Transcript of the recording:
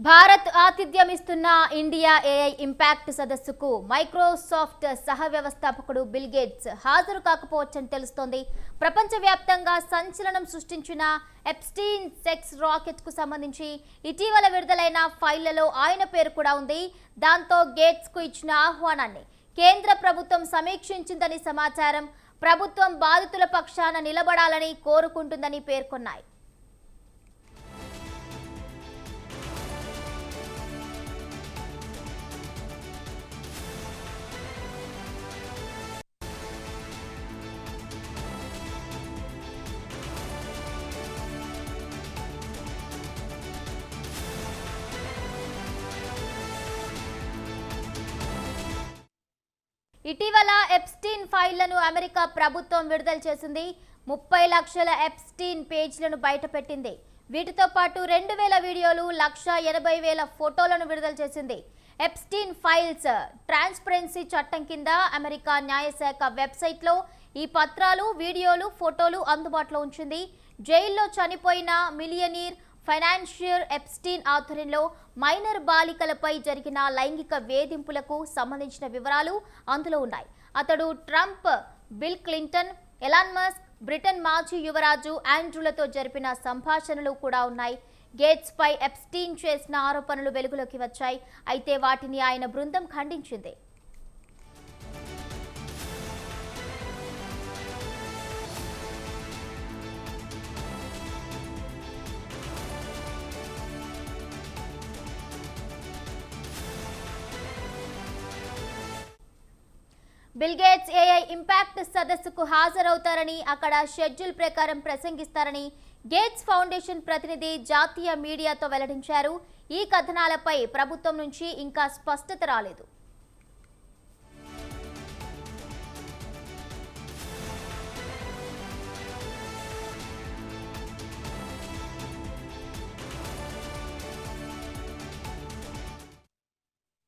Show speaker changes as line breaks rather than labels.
భారత్ ఆతిథ్యం ఇస్తున్న India AI impact సదస్సుకు మైక్రోసాఫ్ట్ సహ వ్యవస్థాపకుడు బిల్ గేట్స్ హాజరు కాకపోవచ్చని తెలుస్తోంది. ప్రపంచవ్యాప్తంగా సంచలనం సృష్టించిన ఎప్స్టీన్ సెక్స్ రాకెట్ కు సంబంధించి ఇటీవల విడుదలైన ఫైళ్లలో ఆయన పేరు కూడా ఉంది. దాంతో గేట్స్ కు ఇచ్చిన ఆహ్వానాన్ని కేంద్ర ప్రభుత్వం సమీక్షించిందని సమాచారం. ప్రభుత్వం బాధితుల పక్షాన నిలబడాలని కోరుకుంటుందని పేర్కొన్నాయి. ఇటీవల ఎప్స్టీన్ ఫైళ్లను అమెరికా ప్రభుత్వం విడుదల చేసింది. 30 లక్షల ఎప్స్టీన్ పేజీలను బయటపెట్టింది. వీటితో పాటు 2000 వీడియోలు, 1,80,000 ఫోటోలను విడుదల చేసింది. ఎప్స్టీన్ ఫైల్స్ ట్రాన్స్పరెన్సీ చట్టం కింద అమెరికా న్యాయశాఖ వెబ్సైట్లో ఈ పత్రాలు, వీడియోలు, ఫోటోలు అందుబాటులో ఉంచింది. జైల్లో చనిపోయిన మిలియనీర్ ఫైనాన్షియర్ ఎప్స్టీన్ ఆధ్వర్యంలో మైనర్ బాలికలపై జరిగిన లైంగిక వేధింపులకు సంబంధించిన వివరాలు అందులో ఉన్నాయి. అతడు Trump, bill Clinton, Elon Musk, Britain మాజీ యువరాజు ఆండ్రూలతో జరిపిన సంభాషణలు కూడా ఉన్నాయి. గేట్స్ పై ఎప్స్టీన్ చేసిన ఆరోపణలు వెలుగులోకి వచ్చాయి. అయితే వాటిని ఆయన బృందం ఖండించింది. బిల్ గేట్స్ ఏఐ ఇంపాక్ట్ సదస్సుకు హాజరవుతారని, అక్కడ షెడ్యూల్ ప్రకారం ప్రసంగిస్తారని గేట్స్ ఫౌండేషన్ ప్రతినిధి జాతీయ మీడియాతో వెల్లడించారు. ఈ కథనాలపై ప్రభుత్వం నుంచి ఇంకా స్పష్టత రాలేదు.